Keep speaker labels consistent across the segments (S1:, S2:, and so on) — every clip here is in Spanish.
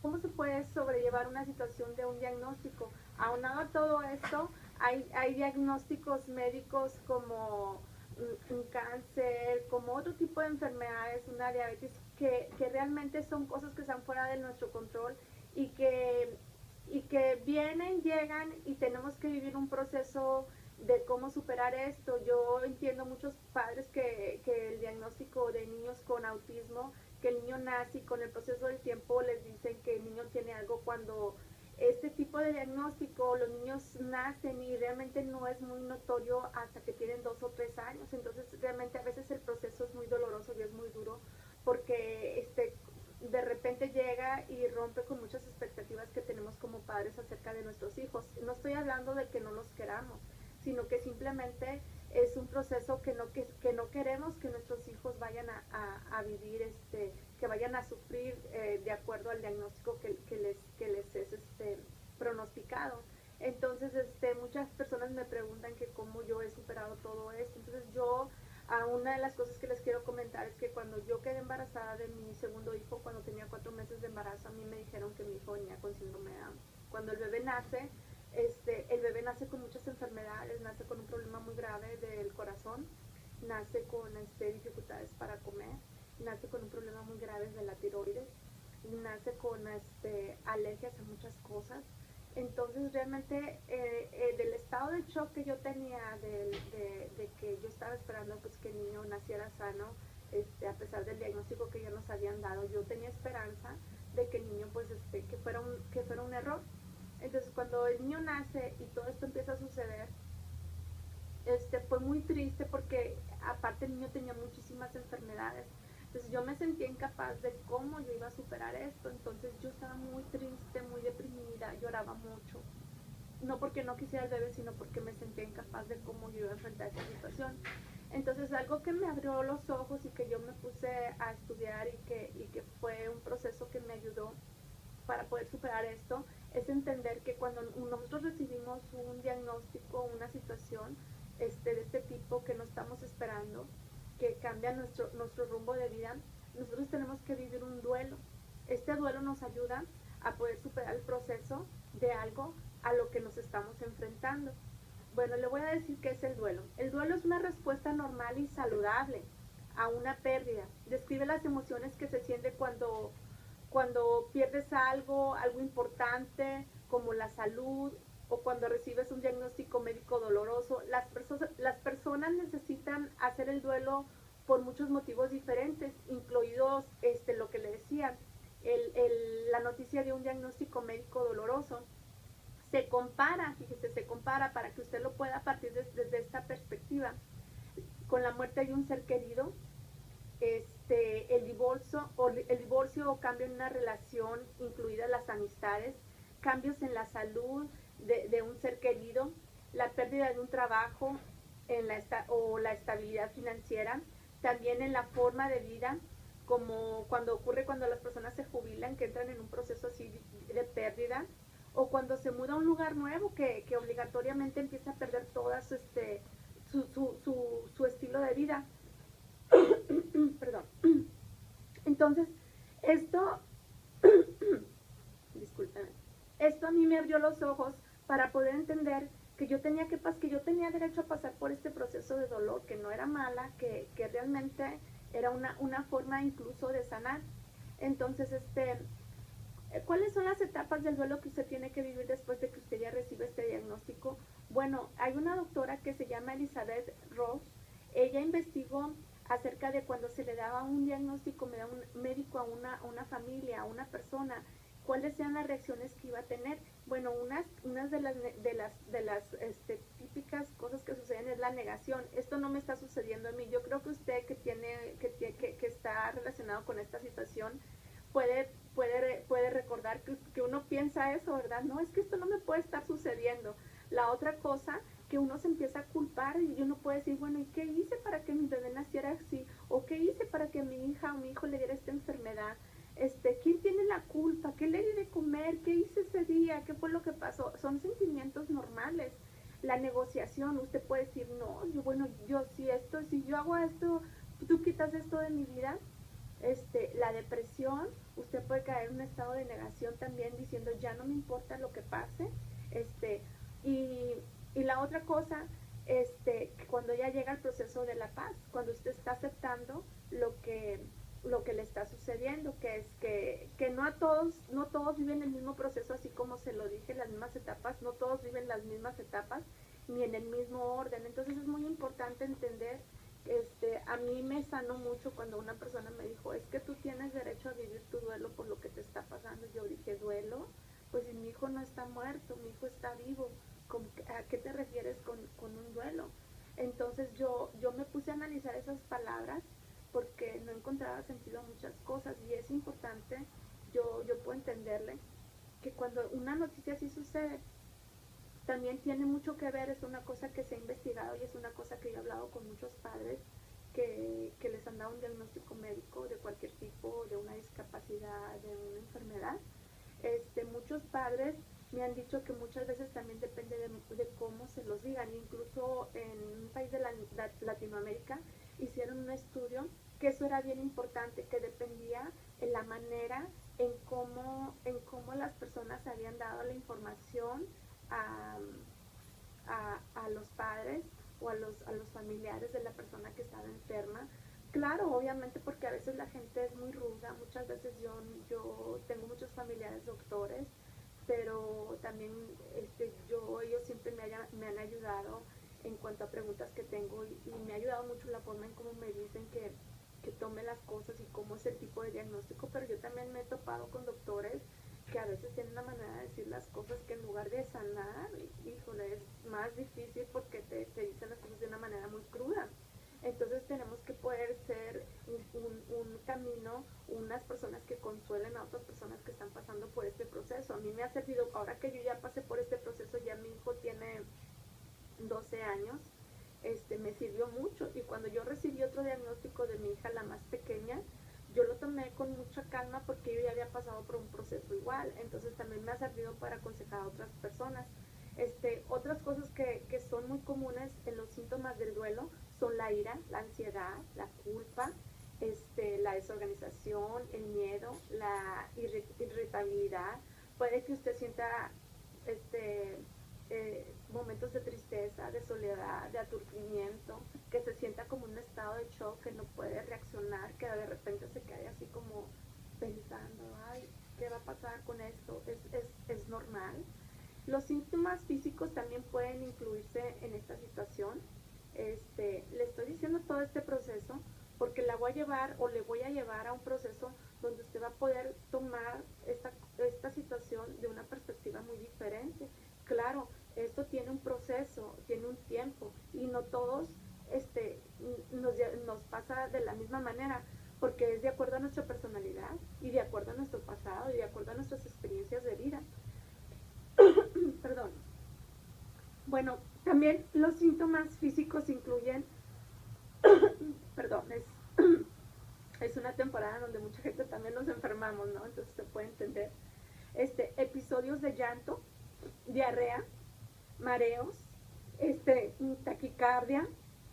S1: cómo se puede sobrellevar una situación de un diagnóstico. Aunado a todo esto, hay diagnósticos médicos como un cáncer, como otro tipo de enfermedades, una diabetes, que realmente son cosas que están fuera de nuestro control y que vienen, llegan y tenemos que vivir un proceso de cómo superar esto. Yo entiendo muchos padres que el diagnóstico de niños con autismo, que el niño nace y con el proceso del tiempo les dicen que el niño tiene algo, cuando este tipo de diagnóstico los niños nacen y realmente no es muy notorio hasta que tienen 2 o 3 años. Entonces realmente a veces el proceso es muy doloroso y es muy duro porque de repente llega y rompe con muchas expectativas que tenemos como padres acerca de nuestros hijos. No estoy hablando de que no los queramos, sino que simplemente es un proceso que no queremos que nuestros hijos vayan a vivir, que vayan a sufrir de acuerdo al diagnóstico que les es pronosticado. Entonces, muchas personas me preguntan que cómo yo he superado todo esto. Entonces, una de las cosas que les quiero comentar es que cuando yo quedé embarazada de mi segundo hijo, cuando tenía 4 meses de embarazo, a mí me dijeron que mi hijo venía con síndrome de Down. Cuando el bebé nace, el bebé nace con muchas enfermedades, nace con un problema muy grave del corazón, nace con dificultades para comer, nace con un problema muy grave de la tiroides, nace con alergias a muchas cosas. Entonces realmente del estado de shock que yo tenía de que yo estaba esperando pues que el niño naciera sano, a pesar del diagnóstico que ya nos habían dado, yo tenía esperanza de que el niño pues que fuera un error. Entonces cuando el niño nace y todo esto empieza a suceder, fue muy triste porque aparte el niño tenía muchísimas enfermedades. Entonces yo me sentía incapaz de cómo yo iba a superar esto. Entonces yo estaba muy triste, muy deprimida, lloraba mucho. No porque no quisiera el bebé, sino porque me sentía incapaz de cómo yo iba a enfrentar esta situación. Entonces algo que me abrió los ojos y que yo me puse a estudiar y que fue un proceso que me ayudó para poder superar esto, es entender que cuando nosotros recibimos un diagnóstico, una situación de este tipo que no estamos esperando, que cambia nuestro rumbo de vida, nosotros tenemos que vivir un duelo. Este duelo nos ayuda a poder superar el proceso de algo a lo que nos estamos enfrentando. Bueno, le voy a decir qué es el duelo. El duelo es una respuesta normal y saludable a una pérdida. Describe las emociones que se siente cuando pierdes algo importante, como la salud, o cuando recibes un diagnóstico médico doloroso. Las personas necesitan hacer el duelo por muchos motivos diferentes, incluidos lo que le decía, la noticia de un diagnóstico médico doloroso. Se compara, fíjese, se compara para que usted lo pueda partir desde esta perspectiva, con la muerte de un ser querido, el divorcio o cambio en una relación, incluidas las amistades, cambios en la salud de un ser querido, la pérdida de un trabajo o la estabilidad financiera, también en la forma de vida, como cuando ocurre cuando las personas se jubilan, que entran en un proceso así de pérdida, o cuando se muda a un lugar nuevo que obligatoriamente empieza a perder todas su estilo de vida. Perdón. Entonces, esto, discúlpeme, esto a mí me abrió los ojos para poder entender que que yo tenía derecho a pasar por este proceso de dolor, que no era mala, que realmente era una forma incluso de sanar. Entonces, ¿cuáles son las etapas del duelo que usted tiene que vivir después de que usted ya recibe este diagnóstico? Bueno, hay una doctora que se llama Elizabeth Ross. Ella investigó acerca de cuando se le daba un diagnóstico médico a una familia, a una persona, cuáles eran las reacciones que iba a tener. Bueno, unas de las típicas cosas que suceden es la negación. Esto no me está sucediendo a mí. Yo creo que usted que está relacionado con esta situación puede recordar que uno piensa eso, ¿verdad? No, es que esto no me puede estar sucediendo. La otra cosa, que uno se empieza a culpar y uno puede decir, bueno, ¿y qué hice para que mi bebé naciera así? ¿O qué hice para que mi hija o mi hijo le diera esta enfermedad? ¿Quién tiene la culpa? ¿Qué le di de comer? ¿Qué hice ese día? ¿Qué fue lo que pasó? Son sentimientos normales. La negociación, usted puede decir, no, si yo hago esto, tú quitas esto de mi vida. La depresión usted puede caer en un estado de negación también diciendo ya no me importa lo que pase, y, y la otra cosa, cuando ya llega el proceso de la paz, cuando usted está aceptando lo que le está sucediendo, que es que no todos viven el mismo proceso, así como se lo dije, las mismas etapas, no todos viven las mismas etapas, ni en el mismo orden. Entonces es muy importante entender, a mí me sanó mucho cuando una persona me dijo, es que tú tienes derecho a vivir tu duelo por lo que te está pasando. Yo dije, ¿duelo? Pues si mi hijo no está muerto, mi hijo está vivo, ¿a qué te refieres con un duelo? Entonces yo me puse a analizar esas palabras porque no encontraba sentido a muchas cosas, y es importante, yo puedo entenderle, que cuando una noticia así sucede, también tiene mucho que ver, es una cosa que se ha investigado y es una cosa que yo he hablado con muchos padres que les han dado un diagnóstico médico de cualquier tipo, de una discapacidad, de una enfermedad. Muchos padres me han dicho que muchas veces también depende de cómo se los digan. Incluso en un país de Latinoamérica hicieron un estudio que eso era bien importante, que dependía en la manera en cómo las personas habían dado la información a, a los padres o a los familiares de la persona que estaba enferma. Claro, obviamente, porque a veces la gente es muy ruda, muchas veces yo tengo muchos familiares doctores, pero también ellos siempre me han ayudado en cuanto a preguntas que tengo, y me ha ayudado mucho la forma en cómo me dicen que tome las cosas y cómo es el tipo de diagnóstico. Pero yo también me he topado con doctores que a veces tienen una manera de decir las cosas que en lugar de sanar, híjole, es más difícil porque te dicen las cosas de una manera muy cruda. Entonces tenemos que poder ser un camino, unas personas que consuelen a otras personas que están pasando por este proceso. A mí me ha servido, ahora que yo ya pasé por este proceso, ya mi hijo tiene 12 años, me sirvió mucho. Y cuando yo recibí otro diagnóstico de mi hija, la más pequeña, yo lo tomé con mucha calma porque yo ya había pasado por un proceso igual. Entonces también me ha servido para aconsejar a otras personas. Otras cosas que son muy comunes en los síntomas del duelo son la ira, la ansiedad, la culpa, la desorganización, el miedo, la irritabilidad. Puede que usted sienta momentos de tristeza, de soledad, de aturdimiento, que se sienta como un estado de shock, que no puede reaccionar, que de repente se quede así como pensando, ay, ¿qué va a pasar con esto? Es normal. Los síntomas físicos también pueden incluirse en esta situación. Le estoy diciendo todo este proceso porque la voy a llevar o le voy a llevar a un proceso donde usted va a poder tomar esta situación de una perspectiva muy diferente. Claro, esto tiene un proceso, tiene un tiempo, y no todos nos pasa de la misma manera, porque es de acuerdo a nuestra personalidad y de acuerdo a nuestro pasado y de acuerdo a nuestras experiencias de vida. Perdón. Bueno, también los síntomas físicos incluyen, perdón, es una temporada donde mucha gente también nos enfermamos, ¿no? Entonces se puede entender. Episodios de llanto, diarrea, mareos, taquicardia,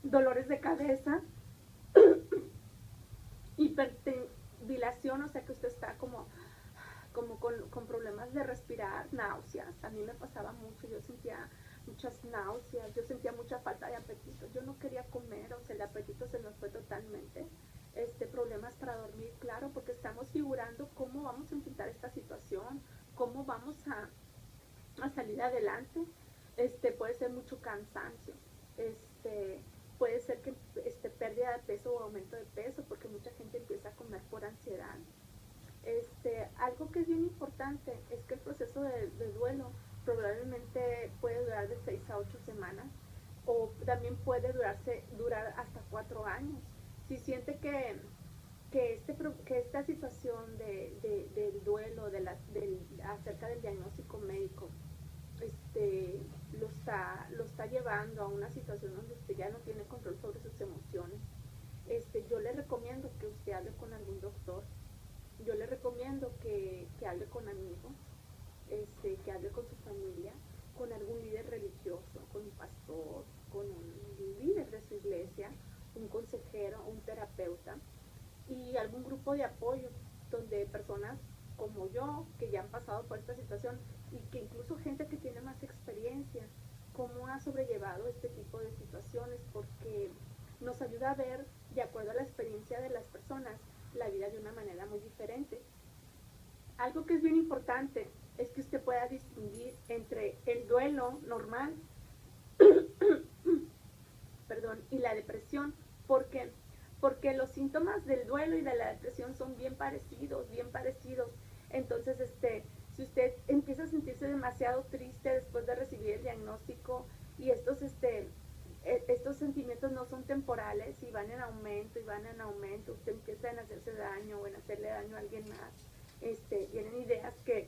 S1: dolores de cabeza, hiperventilación, o sea que usted está como con problemas de respirar, náuseas. A mí me pasaba mucho, yo sentía muchas náuseas, yo sentía mucha falta de apetito, yo no quería comer, o sea, el apetito se nos fue totalmente. Problemas para dormir, claro, porque estamos figurando cómo vamos a enfrentar esta situación, cómo vamos a salir adelante. Puede ser mucho cansancio, puede ser que pérdida de peso o aumento de peso, porque mucha gente empieza a comer por ansiedad. Algo que es bien importante es que el proceso de duelo probablemente puede durar de 6 a 8 semanas, o también puede durar hasta 4 años. Si siente que esta situación del duelo, acerca del diagnóstico médico, lo está llevando a una situación donde usted ya no tiene control sobre sus emociones, yo le recomiendo que usted hable con algún doctor. Yo le recomiendo que hable con amigos, que hable con su familia, con algún líder religioso, con un pastor, con un líder de su iglesia, un consejero, un terapeuta y algún grupo de apoyo donde personas como yo, que ya han pasado por esta situación, y que incluso gente que tiene más experiencia, cómo ha sobrellevado este tipo de situaciones, porque nos ayuda a ver, de acuerdo a la experiencia de las personas, la vida de una manera muy diferente. Algo que es bien importante es que usted pueda distinguir entre el duelo normal perdón, y la depresión. ¿Por qué? Porque los síntomas del duelo y de la depresión son bien parecidos, bien parecidos. Entonces, si usted empieza a sentirse demasiado triste después de recibir el diagnóstico y estos sentimientos no son temporales y van en aumento y van en aumento, usted empieza en hacerse daño o en hacerle daño a alguien más, vienen ideas que,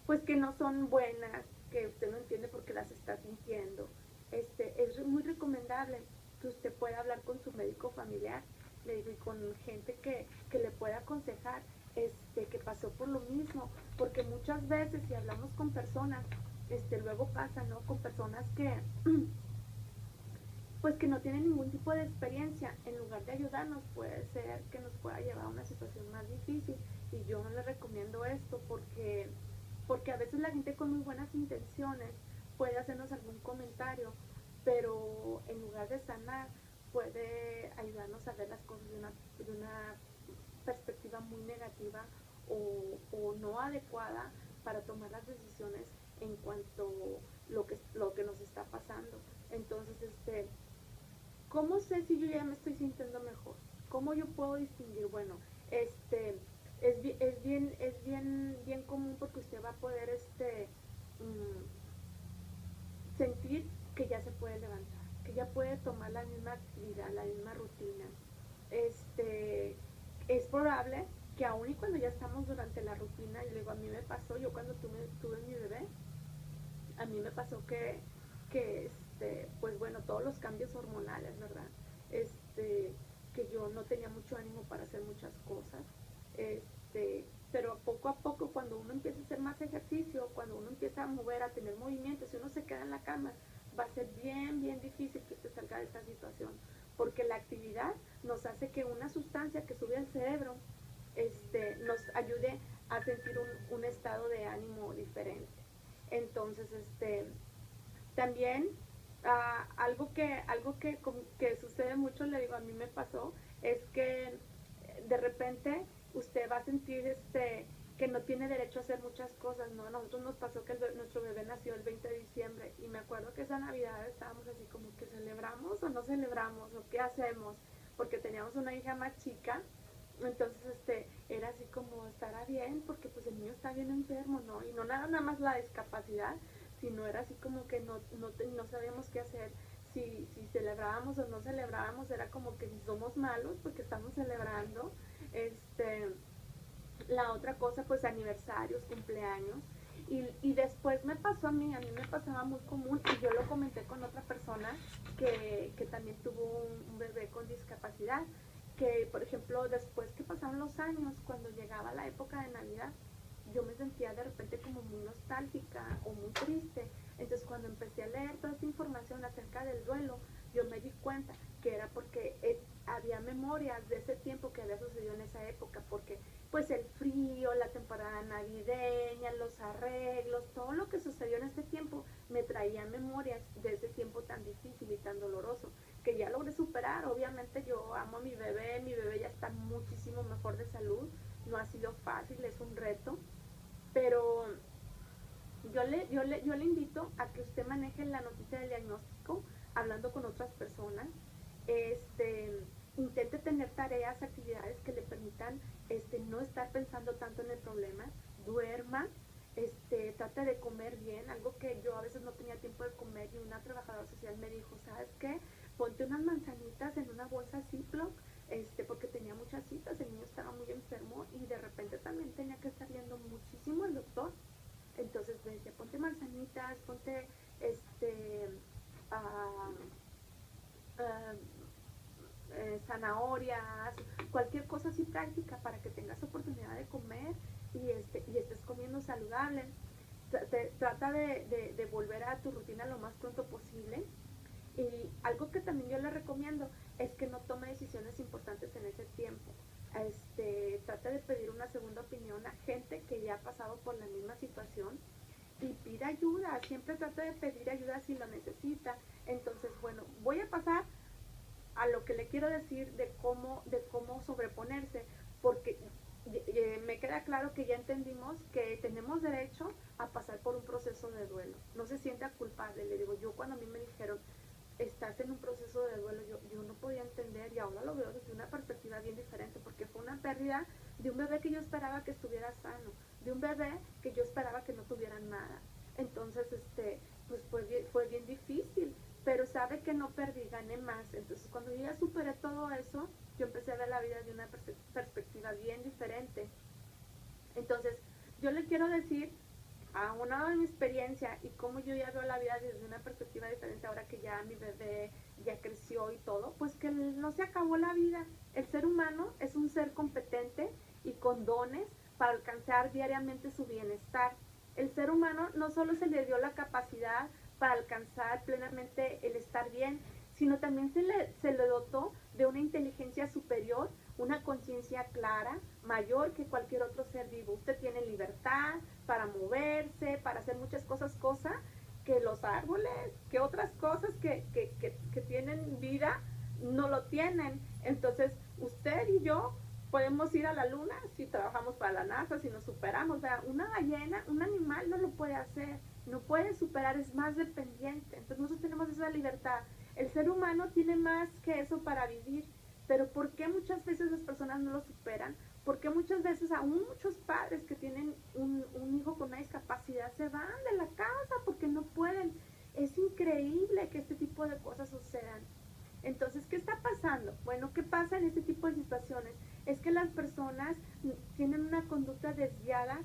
S1: pues que no son buenas, que usted no entiende por qué las está sintiendo. Es muy recomendable que usted pueda hablar con su médico familiar, le digo, y con gente que le pueda aconsejar, que pasó por lo mismo, porque muchas veces si hablamos con personas, luego pasa, ¿no? Con personas que pues que no tienen ningún tipo de experiencia, en lugar de ayudarnos puede ser que nos pueda llevar a una situación más difícil, y yo no les recomiendo esto porque a veces la gente con muy buenas intenciones puede hacernos algún comentario, pero en lugar de sanar puede ayudarnos a ver las cosas de una perspectiva muy negativa o no adecuada para tomar las decisiones en cuanto a lo que nos está pasando. Entonces, ¿cómo sé si yo ya me estoy sintiendo mejor? ¿Cómo yo puedo distinguir? Bueno, bien común, porque usted va a poder sentir que ya se puede levantar, que ya puede tomar la misma actividad, la misma rutina. Es probable que aún y cuando ya estamos durante la rutina, y luego a mí me pasó, yo cuando tuve mi bebé, a mí me pasó que pues bueno, todos los cambios hormonales, ¿verdad? Que yo no tenía mucho ánimo para hacer muchas cosas, pero poco a poco, cuando uno empieza a hacer más ejercicio, cuando uno empieza a mover, a tener movimiento, si uno se queda en la cama, va a ser bien, bien difícil que usted salga de esta situación, porque la actividad nos hace que una sustancia que sube al cerebro, nos ayude a sentir un estado de ánimo diferente. Entonces, también algo que sucede mucho, le digo, a mí me pasó, es que de repente usted va a sentir que no tiene derecho a hacer muchas cosas, ¿no? A nosotros nos pasó que nuestro bebé nació el 20 de diciembre y me acuerdo que esa Navidad estábamos así como que celebramos o no celebramos o qué hacemos, porque teníamos una hija más chica. Entonces, era así como, estará bien, porque pues el niño está bien enfermo, ¿no? Y no nada más la discapacidad, sino era así como que no sabíamos qué hacer, si celebrábamos o no celebrábamos, era como que si somos malos porque estamos celebrando. La otra cosa, pues aniversarios, cumpleaños. Y después me pasó a mí me pasaba muy común, y yo lo comenté con otra persona que también tuvo un bebé con discapacidad, que por ejemplo después que pasaron los años, cuando llegaba la época de Navidad, yo me sentía de repente como muy nostálgica o muy triste. Entonces cuando empecé a leer toda esta información acerca del duelo, yo me di cuenta que era porque había memorias de ese tiempo que había sucedido en esa época, porque pues el frío, la temporada navideña, los arreglos, todo lo que sucedió en este tiempo me traía memorias de ese tiempo tan difícil y tan doloroso, que ya logré superar. Obviamente yo amo a mi bebé ya está muchísimo mejor de salud, no ha sido fácil, es un reto, pero yo le invito a que usted maneje la noticia del diagnóstico hablando con otras personas. Intente tener tareas, actividades que le permitan no estar pensando tanto en el problema, duerma, trate de comer bien, algo que yo a veces no tenía tiempo de comer, y una trabajadora social me dijo, ¿sabes qué? Ponte unas manzanitas en una bolsa Ziploc, porque tenía muchas citas, el niño estaba muy enfermo y de repente también tenía que estar yendo muchísimo al doctor. Entonces me decía, ponte manzanitas, ponte uh, uh, zanahorias, cualquier cosa así práctica para que tengas oportunidad de comer y estés comiendo saludable. Trata de volver a tu rutina lo más pronto posible. Y algo que también yo le recomiendo es que no tome decisiones importantes en ese tiempo. trate de pedir una segunda opinión a gente que ya ha pasado por la misma situación y pida ayuda, siempre trate de pedir ayuda si lo necesita. Entonces, bueno, voy a pasar a lo que le quiero decir de cómo sobreponerse, porque me queda claro que ya entendimos que tenemos derecho a pasar por un proceso de duelo. No se sienta culpable. Le digo, yo cuando a mí me dijeron, estás en un proceso de duelo, yo no podía entender, y ahora lo veo desde una perspectiva bien diferente, porque fue una pérdida de un bebé que yo esperaba que estuviera sano, de un bebé que yo esperaba que no tuviera nada. Entonces, pues fue bien difícil, pero sabe que no perdí, gané más. Entonces, cuando yo ya superé todo eso, yo empecé a ver la vida de una perspectiva bien diferente. Entonces, yo le quiero decir, aunado de mi experiencia y cómo yo ya veo la vida desde una perspectiva diferente ahora que ya mi bebé ya creció y todo, pues que no se acabó la vida. El ser humano es un ser competente y con dones para alcanzar diariamente su bienestar. El ser humano no solo se le dio la capacidad para alcanzar plenamente el estar bien, sino también se le dotó de una inteligencia superior, una conciencia clara, mayor que cualquier otro ser vivo. Usted tiene libertad para moverse, para hacer muchas cosas que los árboles, que otras cosas que tienen vida no lo tienen. Entonces, usted y yo podemos ir a la luna si trabajamos para la NASA, si nos superamos. ¿Verdad? Una ballena, un animal no lo puede hacer, no puede superar, es más dependiente. Entonces nosotros tenemos esa libertad. El ser humano tiene más que eso para vivir, pero ¿por qué muchas veces las personas no lo superan? Porque muchas veces aún muchos padres que tienen un hijo con una discapacidad se van de la casa porque no pueden. Es increíble que este tipo de cosas sucedan. Entonces, ¿qué está pasando? Bueno, ¿qué pasa en este tipo de situaciones? Es que las personas tienen una conducta desviada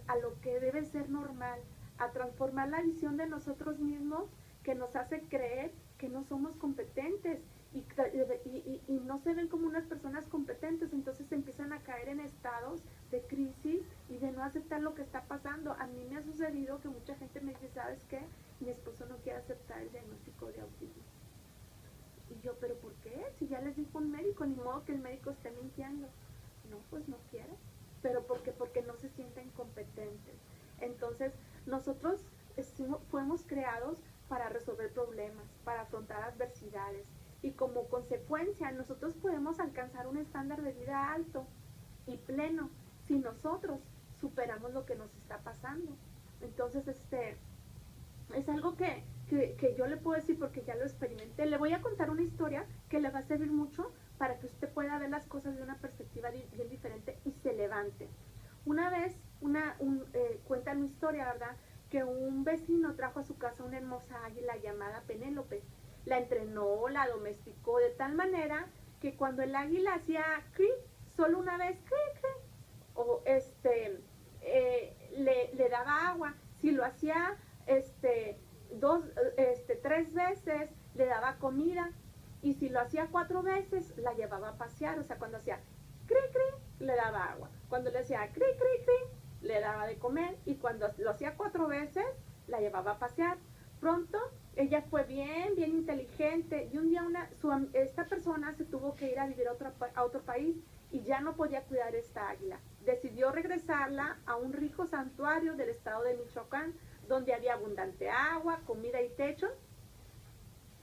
S1: a lo que debe ser normal, a transformar la visión de nosotros mismos que nos hace creer que no somos competentes y no se ven como unas personas competentes. Entonces empiezan a caer en estados de crisis y de no aceptar lo que está pasando. A mí me ha sucedido que mucha gente me dice, ¿sabes qué? Mi esposo no quiere aceptar el diagnóstico de autismo. Y yo, ¿pero por qué? Si ya les dijo un médico, ni modo que el médico esté mintiendo. No, pues no quiere. ¿Pero por qué? Porque no se sienten competentes. Entonces, nosotros fuimos creados para resolver problemas, para afrontar adversidades. Y como consecuencia, nosotros podemos alcanzar un estándar de vida alto y pleno si nosotros superamos lo que nos está pasando. Entonces, es algo que yo le puedo decir porque ya lo experimenté. Le voy a contar una historia que le va a servir mucho para que usted pueda ver las cosas de una perspectiva bien diferente y se levante. Una vez, cuenta mi historia, ¿verdad? Que un vecino trajo a su casa una hermosa águila llamada Penélope. La entrenó, la domesticó de tal manera que cuando el águila hacía cri, solo una vez cri, cri, o le daba agua. Si lo hacía tres veces, le daba comida. Y si lo hacía 4 veces, la llevaba a pasear. O sea, cuando hacía cri, cri, le daba agua. Cuando le hacía cri, cri, cri, le daba de comer. Y cuando lo hacía 4 veces, la llevaba a pasear. Pronto, ella fue bien inteligente. Y un día esta persona se tuvo que ir a vivir a otro país y ya no podía cuidar esta águila. Decidió regresarla a un rico santuario del estado de Michoacán, donde había abundante agua, comida y techo.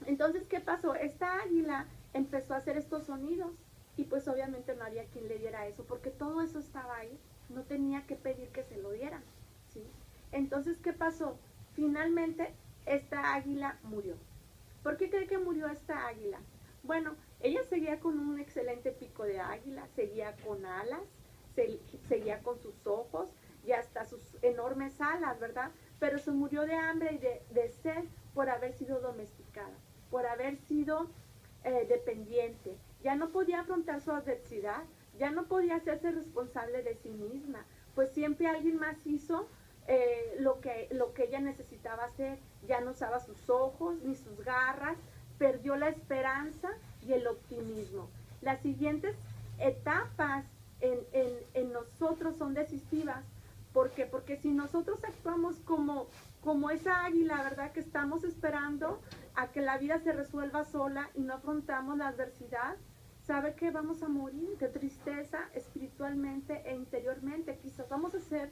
S1: Entonces, ¿qué pasó? Esta águila empezó a hacer estos sonidos y pues obviamente no había quien le diera eso, porque todo eso estaba ahí, no tenía que pedir que se lo dieran, ¿sí? Entonces, ¿qué pasó? Finalmente, esta águila murió. ¿Por qué cree que murió esta águila? Bueno, ella seguía con un excelente pico de águila, seguía con alas, seguía con sus ojos y hasta sus enormes alas, ¿verdad? Pero se murió de hambre y de sed por haber sido domesticada, por haber sido dependiente. Ya no podía afrontar su adversidad, ya no podía hacerse responsable de sí misma, pues siempre alguien más hizo lo que ella necesitaba hacer. Ya no usaba sus ojos ni sus garras, perdió la esperanza y el optimismo. Las siguientes etapas en nosotros son decisivas. ¿Por qué? Porque si nosotros actuamos como esa águila, ¿verdad? Que estamos esperando a que la vida se resuelva sola y no afrontamos la adversidad, sabe que vamos a morir de tristeza espiritualmente e interiormente. Quizás vamos a ser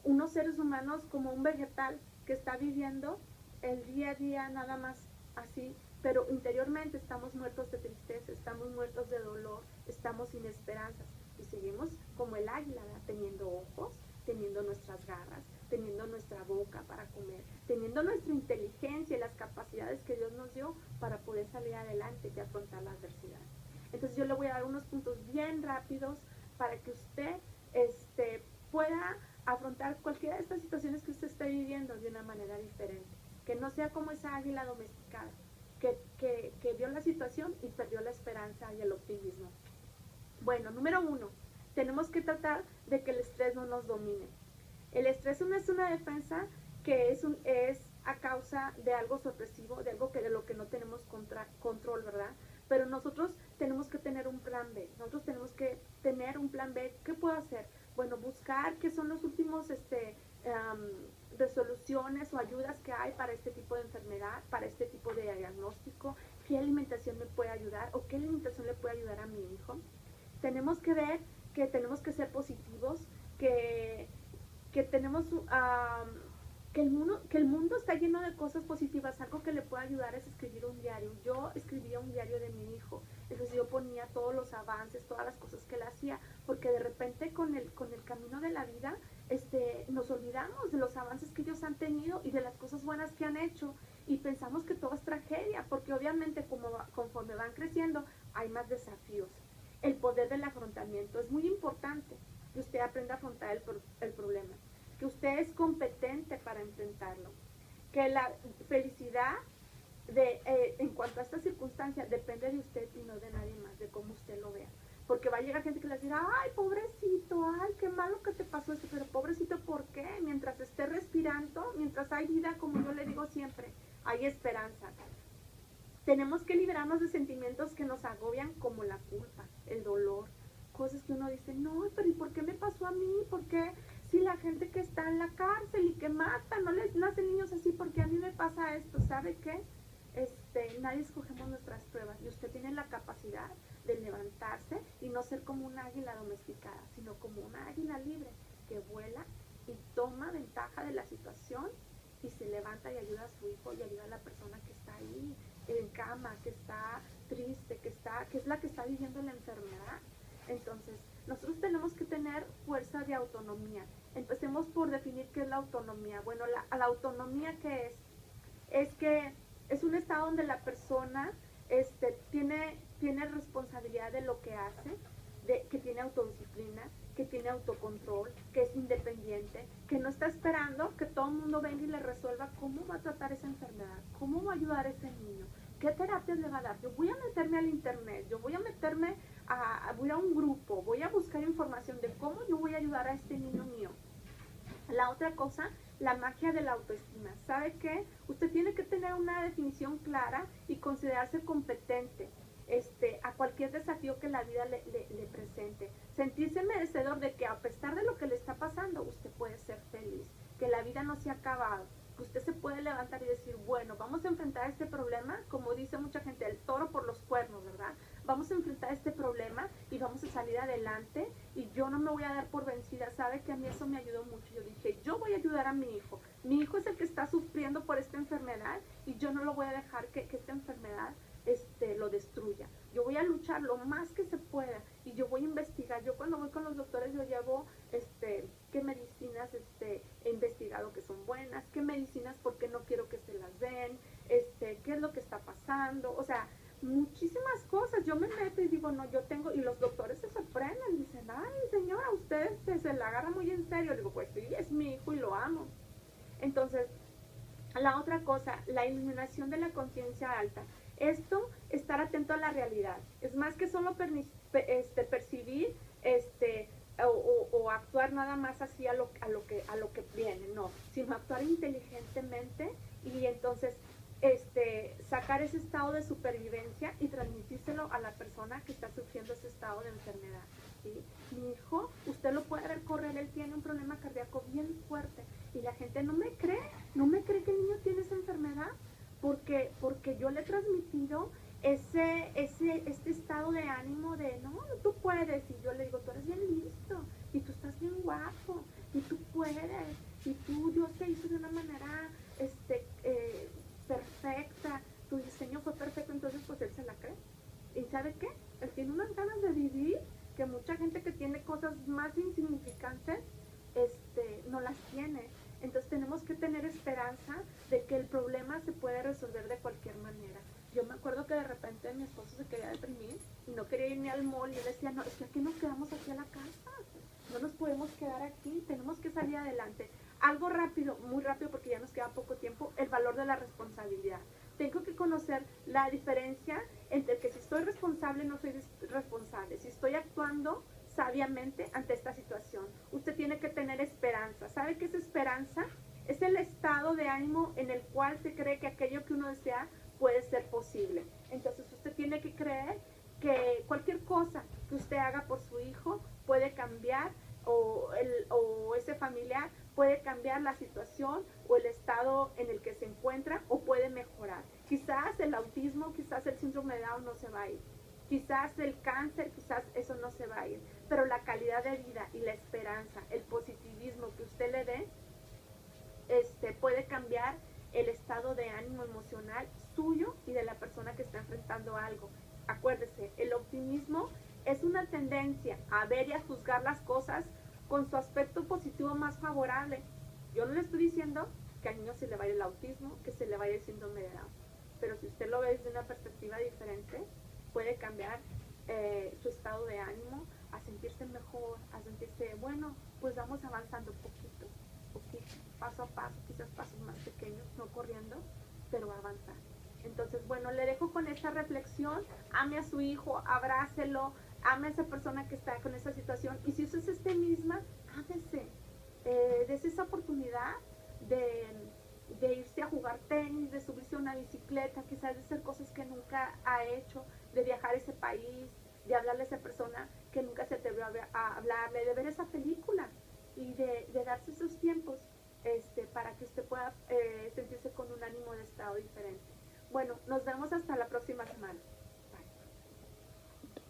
S1: unos seres humanos como un vegetal que está viviendo el día a día nada más así, pero interiormente estamos muertos de tristeza, estamos muertos de dolor, estamos sin esperanzas y seguimos como el águila, ¿verdad? Teniendo ojos, teniendo nuestras garras, teniendo nuestra boca para comer, teniendo nuestra inteligencia y las capacidades que Dios nos dio para poder salir adelante y afrontar la adversidad. Entonces yo le voy a dar unos puntos bien rápidos para que usted pueda afrontar cualquiera de estas situaciones que usted esté viviendo de una manera diferente, que no sea como esa águila domesticada, que vio la situación y perdió la esperanza y el optimismo. Bueno, número 1, tenemos que tratar de que el estrés no nos domine. El estrés no es una defensa que es a causa de algo sorpresivo, de algo de lo que no tenemos control, ¿verdad? Pero nosotros tenemos que tener un plan B. Nosotros tenemos que tener un plan B. ¿Qué puedo hacer? Bueno, buscar qué son los últimos resoluciones o ayudas que hay para este tipo de enfermedad, para este tipo de diagnóstico, qué alimentación me puede ayudar o qué alimentación le puede ayudar a mi hijo. Tenemos que ver que tenemos que ser positivos, que tenemos que el mundo está lleno de cosas positivas. Algo que le puede ayudar es escribir un diario. Yo escribía un diario de mi hijo, entonces yo ponía todos los avances, todas las cosas que él hacía, porque de repente con el camino de la vida nos olvidamos de los avances que ellos han tenido y de las cosas buenas que han hecho y pensamos que todo es tragedia, porque obviamente conforme van creciendo hay más desafíos. El poder del afrontamiento es muy importante, que usted aprenda a afrontar el problema, que usted es competente para enfrentarlo, que la felicidad en cuanto a esta circunstancia depende de usted y no de nadie más, de cómo usted lo vea, porque va a llegar gente que le va a decir, ay, pobrecito, ay, qué malo que te pasó esto, pero pobrecito, ¿por qué? Mientras esté respirando, mientras hay vida, como yo le digo siempre, hay esperanza. Tenemos que liberarnos de sentimientos que nos agobian, como la culpa, el dolor, cosas que uno dice, no, pero ¿y por qué me pasó a mí? ¿Por qué si la gente que está en la cárcel y que mata, no les nacen niños así? ¿Por qué a mí me pasa esto? ¿Sabe qué? Nadie escogemos nuestras pruebas y usted tiene la capacidad de levantarse y no ser como una águila domesticada, sino como una águila libre que vuela y toma ventaja de la situación y se levanta y ayuda a su hijo y ayuda a la persona que está ahí en cama, que está triste, que es la que está viviendo la enfermedad. Entonces, nosotros tenemos que tener fuerza de autonomía. Empecemos por definir qué es la autonomía. Bueno, la autonomía, ¿qué es? Es que es un estado donde la persona tiene responsabilidad de lo que hace, que tiene autodisciplina, que tiene autocontrol, que es independiente, que no está esperando que todo el mundo venga y le resuelva cómo va a tratar esa enfermedad, cómo va a ayudar a ese niño, qué terapias le va a dar. Yo voy a meterme al internet, yo voy a meterme voy a un grupo, voy a buscar información de cómo yo voy a ayudar a este niño mío. La otra cosa, la magia de la autoestima. ¿Sabe qué? Usted tiene que tener una definición clara y considerarse competente a cualquier desafío que la vida le presente. Sentirse merecedor de que a pesar de lo que le está pasando, usted puede ser feliz, que la vida no se ha acabado, que usted se puede levantar y decir, bueno, vamos a enfrentar este problema, como dice mucha gente, el toro por los cuernos, ¿verdad? Vamos a enfrentar este problema y vamos a salir adelante y yo no me voy a dar por vencida. Sabe que a mí eso me ayudó mucho. Yo dije, yo voy a ayudar a mi hijo. Mi hijo es el que está sufriendo por esta enfermedad y yo no lo voy a dejar que esta enfermedad lo destruya. Yo voy a luchar lo más que se pueda y yo voy a investigar. Yo cuando voy con los doctores yo llevo qué medicinas he investigado que son buenas, qué medicinas porque no quiero que se las den, qué es lo que está pasando, o sea, muchísimas cosas. Yo me meto y digo, no, yo tengo, y los doctores se sorprenden, dicen, ay señora, usted se la agarra muy en serio. Digo, pues sí, es mi hijo y lo amo. Entonces, la otra cosa, la iluminación de la conciencia alta. Esto, estar atento a la realidad. Es más que solo percibir o actuar nada más así a lo que viene, no, sino actuar inteligentemente y entonces sacar ese estado de supervivencia y transmitírselo a la persona que está sufriendo ese estado de enfermedad. ¿Sí? Mi hijo, usted lo puede ver correr, él tiene un problema cardíaco bien fuerte y la gente no me cree que el niño tiene esa enfermedad porque yo le he transmitido este estado de ánimo de, no, tú puedes, y yo le digo, tú eres bien listo, y tú estás bien guapo, y tú puedes, y tú, Dios te hizo de una manera, perfecta, tu diseño fue perfecto, entonces pues él se la cree. ¿Y sabe qué? Él tiene unas ganas de vivir que mucha gente que tiene cosas más insignificantes, no las tiene. Entonces tenemos que tener esperanza de que el problema se puede resolver de cualquier manera. Yo me acuerdo que de repente mi esposo se quería deprimir y no quería ir ni al mall y yo le decía, no, es que aquí nos quedamos aquí a la casa, no nos podemos quedar aquí, tenemos que salir adelante. Algo rápido, muy rápido porque ya nos queda poco tiempo, el valor de la responsabilidad. Tengo que conocer la diferencia entre que si estoy responsable no soy responsable, si estoy actuando sabiamente ante esta situación. Usted tiene que tener esperanza. ¿Sabe qué es esperanza? Es el estado de ánimo en el cual se cree que aquello que uno desea puede ser posible. Entonces usted tiene que creer que cualquier cosa que usted haga por su hijo puede cambiar o ese familiar puede cambiar la situación o el estado en el que se encuentra o puede mejorar. Quizás el autismo, quizás el síndrome de Down no se va a ir. Quizás el cáncer, quizás eso no se va a ir. Pero la calidad de vida y la esperanza, el positivismo que usted le dé, puede cambiar el estado de ánimo emocional suyo y de la persona que está enfrentando algo. Acuérdese, el optimismo es una tendencia a ver y a juzgar las cosas con su aspecto positivo más favorable. Yo no le estoy diciendo que al niño se le vaya el autismo, que se le vaya el síndrome de Down, pero si usted lo ve desde una perspectiva diferente, puede cambiar su estado de ánimo a sentirse mejor, a sentirse, bueno, pues vamos avanzando poquito, poquito, paso a paso, quizás pasos más pequeños, no corriendo, pero avanzar. Entonces, bueno, le dejo con esta reflexión, ame a su hijo, abrácelo, ame a esa persona que está con esa situación, y si usted es misma, ámese, dese esa oportunidad de irse a jugar tenis, de subirse a una bicicleta, quizás de hacer cosas que nunca ha hecho, de viajar a ese país, de hablarle a esa persona que nunca se atrevió a hablarle, de ver esa película y de darse esos tiempos para que usted pueda sentirse con un ánimo de estado diferente. Bueno, nos vemos hasta la próxima semana.